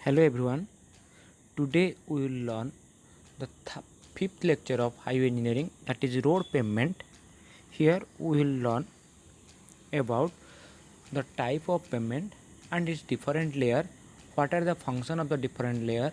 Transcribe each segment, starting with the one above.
Hello everyone. Today we will learn the fifth lecture of highway engineering, that is road pavement. Here we will learn about the type of pavement and its different layer. What are the function of the different layer?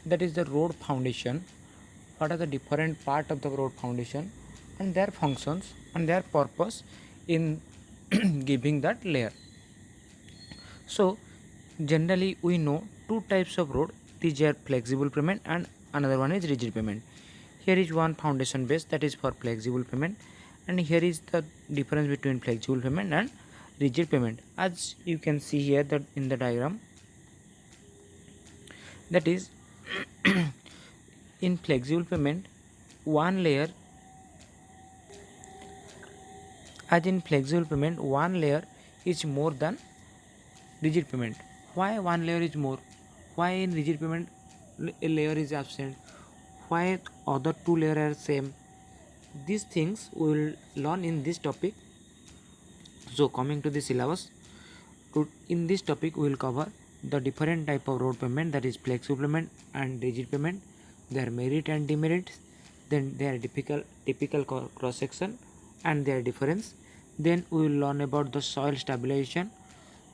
That is the road foundation. What are the different part of the road foundation and their functions and their purpose in giving that layer. So generally we know two types of road. These are flexible pavement and another one is rigid pavement. Here is one foundation base, that is for flexible pavement, and here is the difference between flexible pavement and rigid pavement. As you can see here that in the diagram, that is in flexible pavement one layer, as in flexible pavement one layer is more than rigid pavement. Why one layer is more? Why in rigid pavement a layer is absent? Why other two layers are same? These things we will learn in this topic. So coming to the syllabus, in this topic we will cover the different type of road pavement, that is flexible pavement and rigid pavement, their merit and demerits, then their typical cross section and their difference. Then we will learn about the soil stabilization,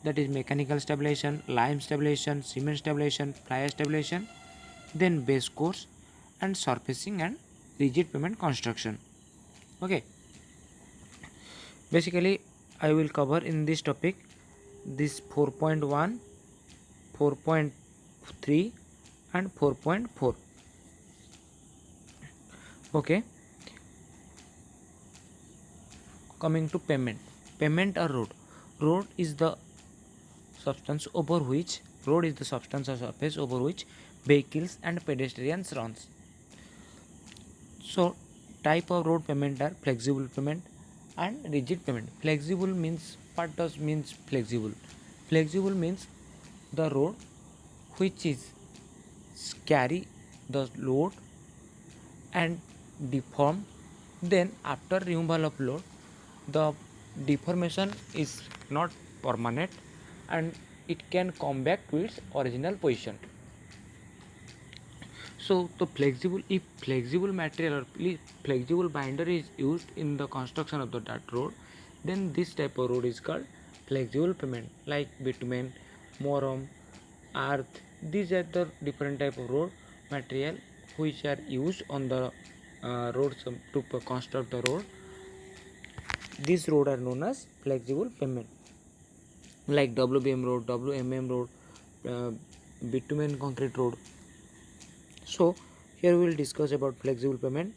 that is mechanical stabilization, lime stabilization, cement stabilization, fly ash stabilization, then base course and surfacing and rigid pavement construction. Okay, basically I will cover in this topic this 4.1, 4.3 and 4.4. Okay, coming to pavement or road is the substance over which road is the substance or surface over which vehicles and pedestrians runs. So type of road pavement are flexible pavement and rigid pavement. Flexible means, what does means flexible? Flexible means the road which is carry the load and deform, then after removal of load the deformation is not permanent and it can come back to its original position. So the flexible, if flexible material or flexible binder is used in the construction of the dirt road, then this type of road is called flexible pavement, like bitumen, moram, earth. These are the different type of road material which are used on the roads to construct the road. These road are known as flexible pavement, like WBM road, WMM road, bitumen concrete road. So here we will discuss about flexible pavement.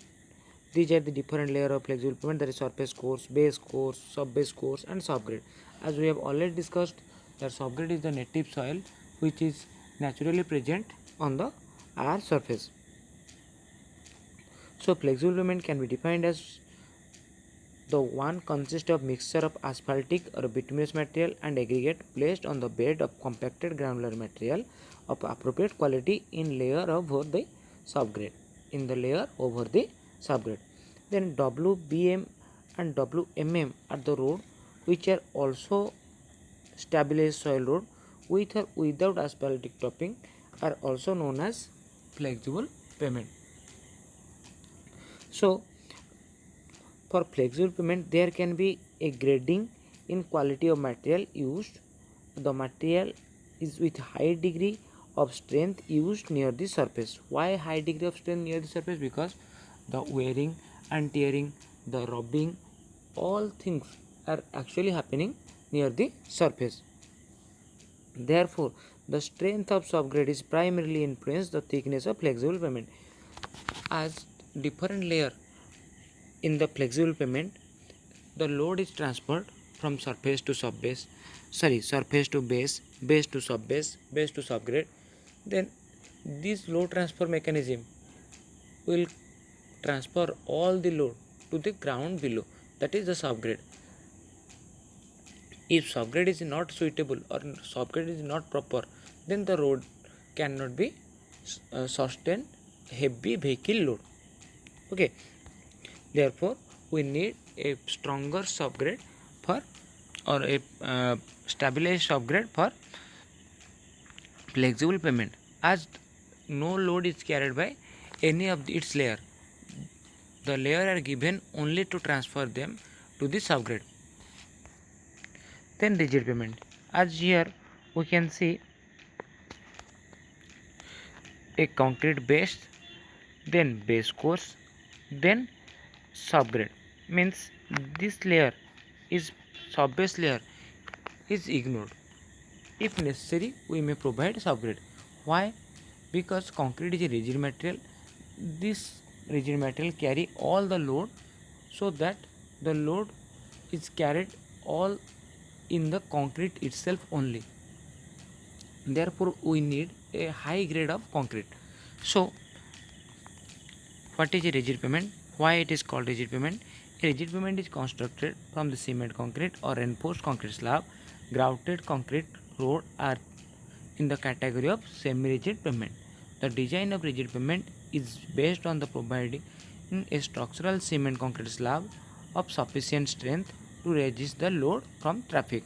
These are the different layer of flexible pavement, that is surface course, base course, sub base course and subgrade. As we have already discussed, that subgrade is the native soil which is naturally present on the earth surface. So flexible pavement can be defined as the one consists of mixture of asphaltic or bituminous material and aggregate placed on the bed of compacted granular material of appropriate quality in layer over the subgrade. Then WBM and WMM are the road which are also stabilized soil road with or without asphaltic topping, are also known as flexible pavement. So for flexible pavement there can be a grading in quality of material used. The material is with high degree of strength used near the surface. Why high degree of strength near the surface? Because the wearing and tearing, the rubbing, all things are actually happening near the surface. Therefore the strength of subgrade is primarily influenced the thickness of flexible pavement. As different layer in the flexible pavement, the load is transferred from surface to subbase, surface to base, base to subbase, base to subgrade. Then this load transfer mechanism will transfer all the load to the ground below, that is the subgrade. If subgrade is not suitable or subgrade is not proper, then the road cannot be sustain heavy vehicle load. Okay, therefore we need a stronger subgrade for, or a stabilized subgrade for flexible pavement. as no load is carried by any of its layer. The layer are given only to transfer them to the subgrade. Then rigid pavement. As here we can see a concrete base, then base course, then subgrade. Means this layer is subbase layer is ignored. If necessary, we may provide subgrade. Why? Because concrete is a rigid material. This rigid material carry all the load, so that the load is carried all in the concrete itself only. Therefore, we need a high grade of concrete. So, what is a rigid pavement? Why it is called rigid pavement? A rigid pavement is constructed from the cement concrete or reinforced concrete slab. Grouted concrete road are in the category of semi-rigid pavement. The design of rigid pavement is based on the providing a structural cement concrete slab of sufficient strength to resist the load from traffic.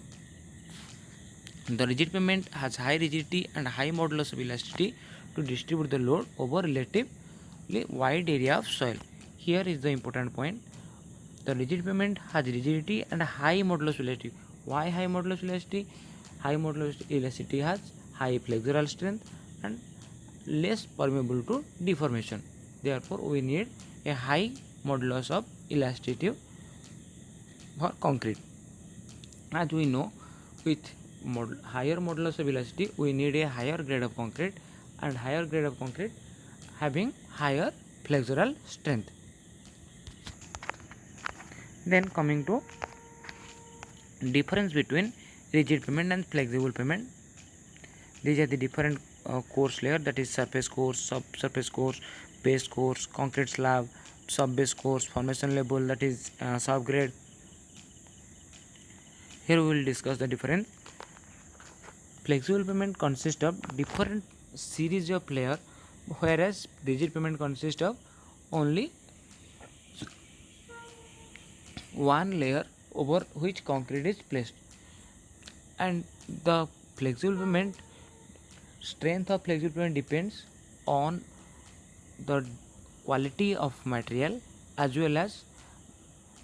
The rigid pavement has high rigidity and high modulus of elasticity to distribute the load over relatively wide area of soil. Here is the important point. The rigid pavement has rigidity and high modulus of elasticity. Why high modulus of elasticity? High modulus of elasticity has high flexural strength and less permeable to deformation. Therefore, we need a high modulus of elasticity for concrete. As we know, with higher modulus of elasticity, we need a higher grade of concrete, and higher grade of concrete having higher flexural strength. Then coming to difference between rigid pavement and flexible pavement. These are the different course layer, that is surface course, subsurface course, base course, concrete slab, sub-base course, formation level, that is subgrade. Here we will discuss the difference. Flexible pavement consists of different series of layer, whereas rigid pavement consists of only one layer over which concrete is placed. And the flexible pavement, strength of flexible pavement depends on the quality of material as well as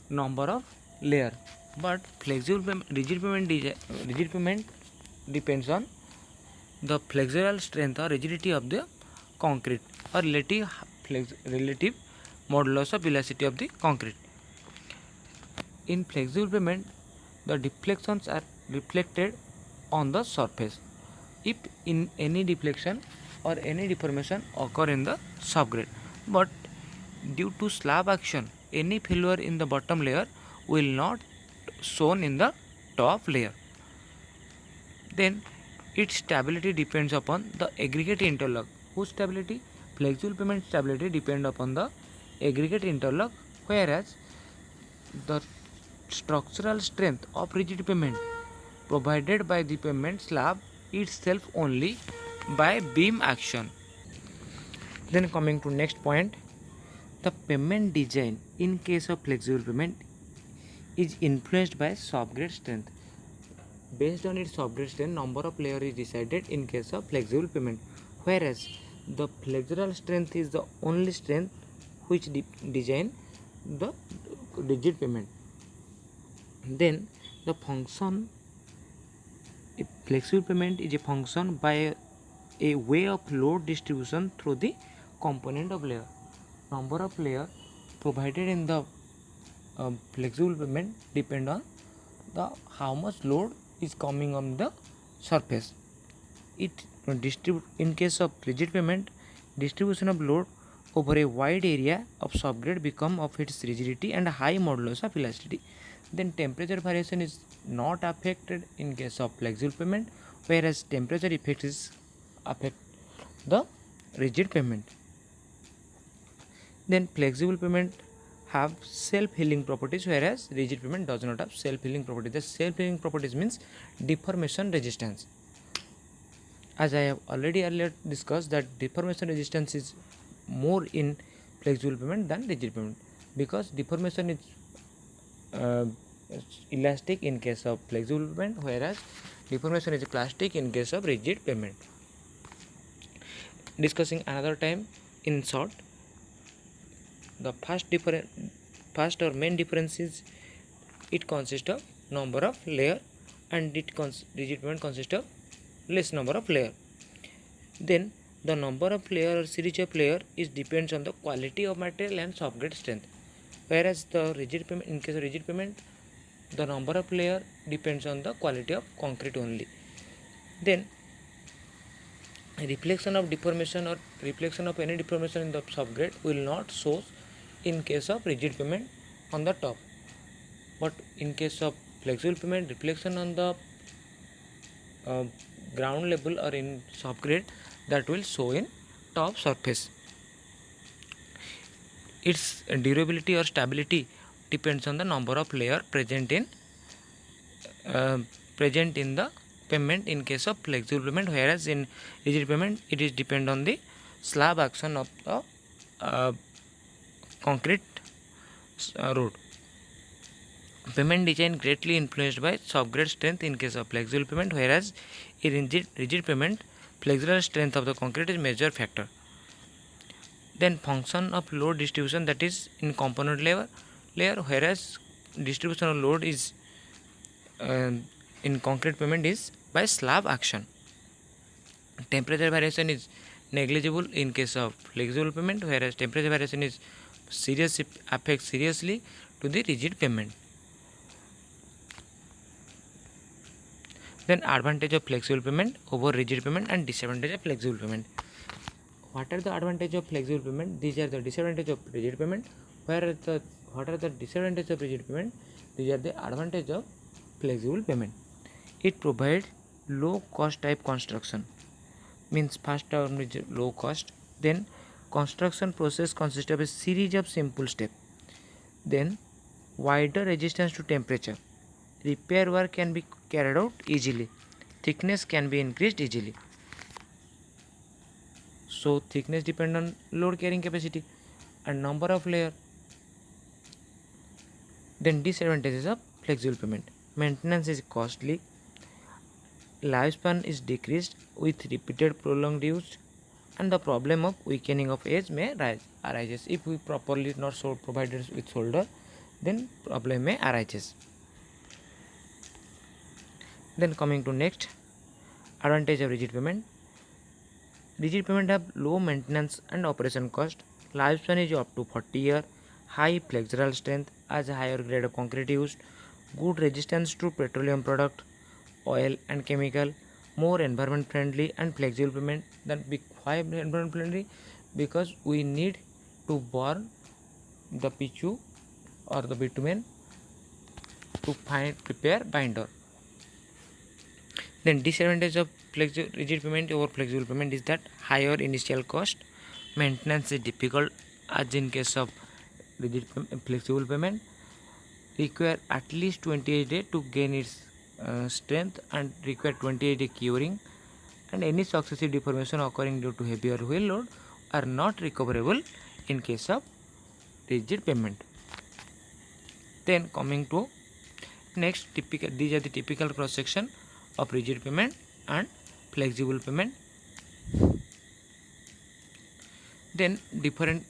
number of layer. But rigid pavement depends on the flexural strength or rigidity of the concrete or relative modulus of elasticity of the concrete. In flexible pavement, the deflections are reflected on the surface. If in any deflection or any deformation occur in the subgrade, but due to slab action, any failure in the bottom layer will not shown in the top layer. Then its stability depends upon the aggregate interlock. Whose stability? Flexible pavement stability depends upon the aggregate interlock, whereas the structural strength of rigid pavement provided by the pavement slab itself only by beam action. Then coming to next point, the pavement design in case of flexible pavement is influenced by subgrade strength. Based on its subgrade strength, number of layer is decided in case of flexible pavement, whereas the flexural strength is the only strength which design the rigid pavement. Then the function, flexible pavement is a function by a way of load distribution through the component of layer. Number of layer provided in the flexible pavement depend on the how much load is coming on the surface. It in case of rigid pavement, distribution of load over a wide area of subgrade become of its rigidity and high modulus of elasticity. Then temperature variation is not affected in case of flexible pavement, whereas temperature effect is affect the rigid pavement. Then flexible pavement have self-healing properties, whereas rigid pavement does not have self-healing properties. The self-healing properties means deformation resistance. As I have already earlier discussed, that deformation resistance is more in flexible pavement than rigid pavement, because deformation is elastic in case of flexible pavement, whereas deformation is plastic in case of rigid pavement. Discussing another time in short, the first or main difference is it consists of number of layer, and rigid pavement consists of less number of layer. Then the number of layer or series of layer is depends on the quality of material and soft grade strength, whereas the rigid pavement, in case of rigid pavement, the number of layer depends on the quality of concrete only. Then reflection of deformation or reflection of any deformation in the subgrade will not show in case of rigid pavement on the top, but in case of flexible pavement, reflection on the uh, ground level or in subgrade, that will show in top surface. Its durability or stability depends on the number of layer uh, present in the pavement in case of flexible pavement, whereas in rigid pavement it is depend on the slab action of the uh, concrete road. Pavement design greatly influenced by subgrade strength in case of flexible pavement, whereas in rigid pavement flexural strength of the concrete is major factor. Then function of load distribution, that is in component layer, whereas distribution of load is in concrete pavement is by slab action. Temperature variation is negligible in case of flexible pavement, whereas temperature variation is affects seriously to the rigid pavement. Then advantage of flexible pavement over rigid pavement and disadvantage of flexible pavement. What are the advantage of flexible pavement? These are the disadvantage of rigid pavement. What are the disadvantage of rigid pavement? These are the advantage of flexible pavement. It provides low cost type construction, means first term is low cost. Then construction process consists of a series of simple steps. Then wider resistance to temperature. Repair work can be carried out easily. Thickness can be increased easily. So thickness depends on load carrying capacity and number of layer. Then disadvantages of flexible pavement. Maintenance is costly. Lifespan is decreased with repeated prolonged use, and the problem of weakening of edge may arises. If we properly not provided with solder, then problem may arises. Then coming to next, advantage of rigid pavement. Rigid pavement have low maintenance and operation cost. Lifespan is up to 40 years. High flexural strength as a higher grade of concrete used. Good resistance to petroleum product, oil and chemical. More environment friendly and flexible pavement. Than why environment friendly? Because we need to burn the pitchu or the bitumen to prepare binder. Then disadvantage of rigid pavement over flexible pavement is that higher initial cost, maintenance is difficult as in case of flexible pavement, require at least 28 days to gain its strength and require 28 day curing, and any successive deformation occurring due to heavier wheel load are not recoverable in case of rigid pavement. Then coming to next, these are the typical cross section of rigid pavement and flexible pavement. Then different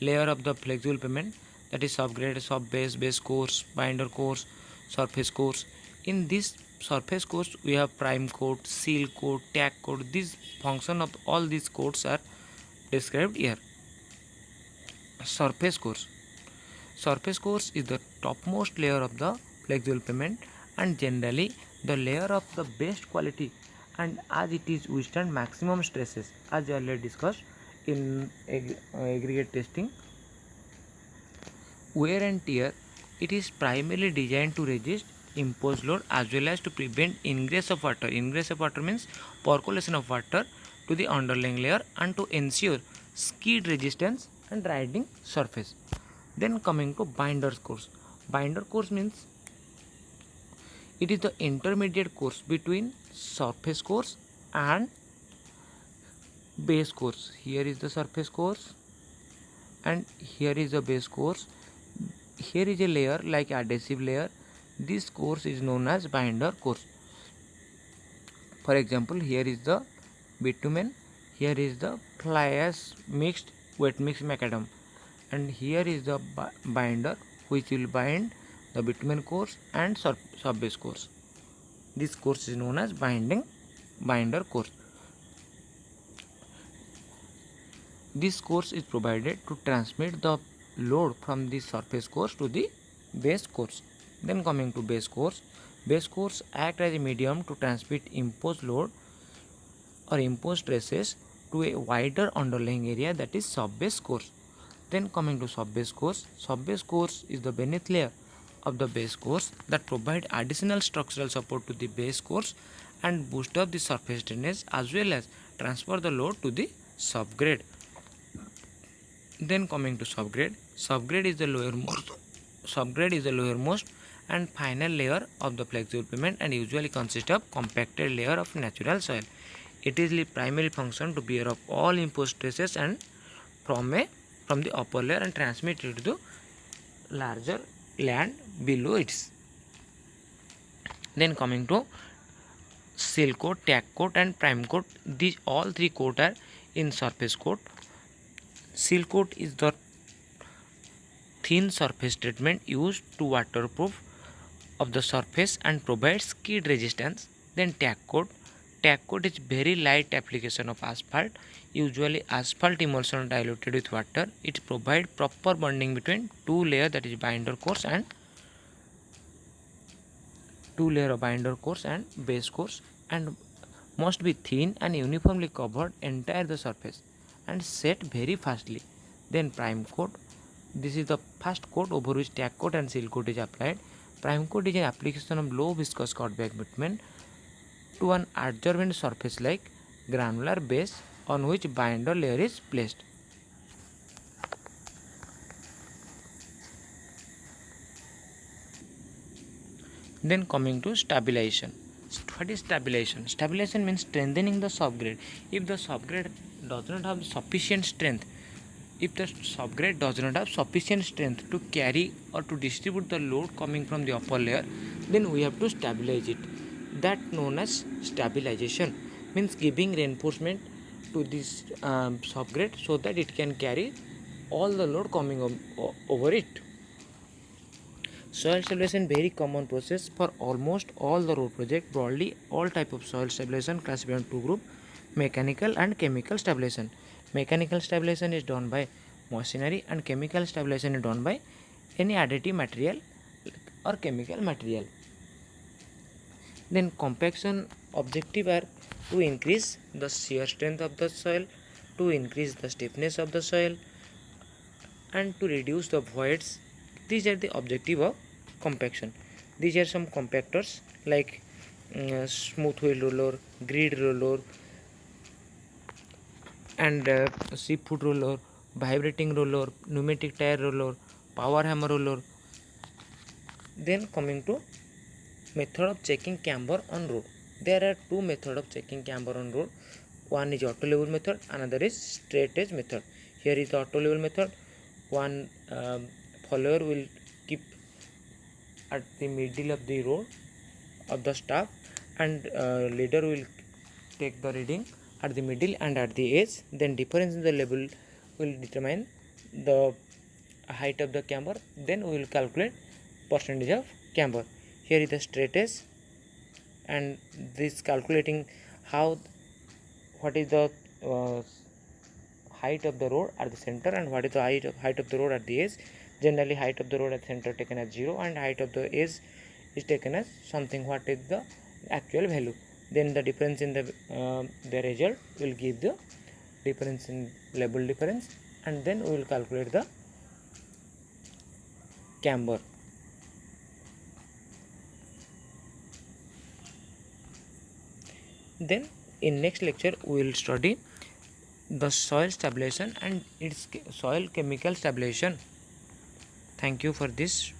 layer of the flexible pavement, that is soft grade, soft base course, binder course, surface course. In this surface course we have prime coat, seal coat, tack coat. This function of all these coats are described here. Surface course is the topmost layer of the flexible pavement and generally the layer of the best quality, and as it is withstand maximum stresses as earlier discussed in aggregate testing. Wear and tear, it is primarily designed to resist imposed load as well as to prevent ingress of water. Ingress of water means percolation of water to the underlying layer and to ensure skid resistance and riding surface. Then coming to binder course. Binder course means it is the intermediate course between surface course and base course. Here is the surface course and here is the base course. Here is a layer like adhesive layer. This course is known as binder course. For example, here is the bitumen, here is the fly ash mixed wet mix macadam, and here is the binder which will bind the bitumen cores and subbase cores. This course is known as binder course. This course is provided to transmit the load from the surface course to the base course. Then coming to base course act as a medium to transmit imposed load or imposed stresses to a wider underlying area, that is subbase course. Then coming to subbase course is the beneath layer of the base course that provide additional structural support to the base course and boost up the surface drainage as well as transfer the load to the subgrade. Then coming to subgrade is the lowermost and final layer of the flexible pavement and usually consists of compacted layer of natural soil. It is the primary function to bear up all imposed stresses and from the upper layer and transmit it to the larger land below it. Then coming to seal coat, tack coat and prime coat. These all three coat are in surface coat. Seal coat is the thin surface treatment used to waterproof of the surface and provides skid resistance. Then tack coat is very light application of asphalt, usually asphalt emulsion diluted with water. It provides proper bonding between two layers, that is binder course and base course, and must be thin and uniformly covered entire the surface and set very fastly. Then prime coat, this is the first coat over which tack coat and seal coat is applied. Prime coat is an application of low viscous cutback bitumen to an adsorbent surface like granular base on which binder layer is placed. Then coming to stabilization. What is stabilization? Stabilization means strengthening the subgrade. If the subgrade does not have sufficient strength, to carry or to distribute the load coming from the upper layer, then we have to stabilize it. That known as stabilization, means giving reinforcement to this subgrade so that it can carry all the load coming over it. Soil stabilization very common process for almost all the road project. Broadly, all type of soil stabilization classified into two group: mechanical and chemical stabilization. Mechanical stabilization is done by machinery and chemical stabilization is done by any additive material or chemical material. Then compaction objective are to increase the shear strength of the soil, to increase the stiffness of the soil and to reduce the voids. These are the objective of compaction. These are some compactors like smooth wheel roller, grid roller and sheep foot roller, vibrating roller, pneumatic tire roller, power hammer roller. Then coming to method of checking camber on road. There are two methods of checking camber on road. One is auto level method, another is straight edge method. Here is the auto level method. One follower will keep at the middle of the road of the staff and leader will take the reading at the middle and at the edge. Then difference in the level will determine the height of the camber. Then we will calculate percentage of camber. Here is the straight edge and this calculating what is the height of the road at the center and what is the height of the road at the edge. Generally height of the road at the center taken as 0 and height of the edge is taken as something what is the actual value. Then the difference in the result will give the difference in level difference and then we will calculate the camber. Then in next lecture we will study the soil stabilization and its soil chemical stabilization. Thank you for this.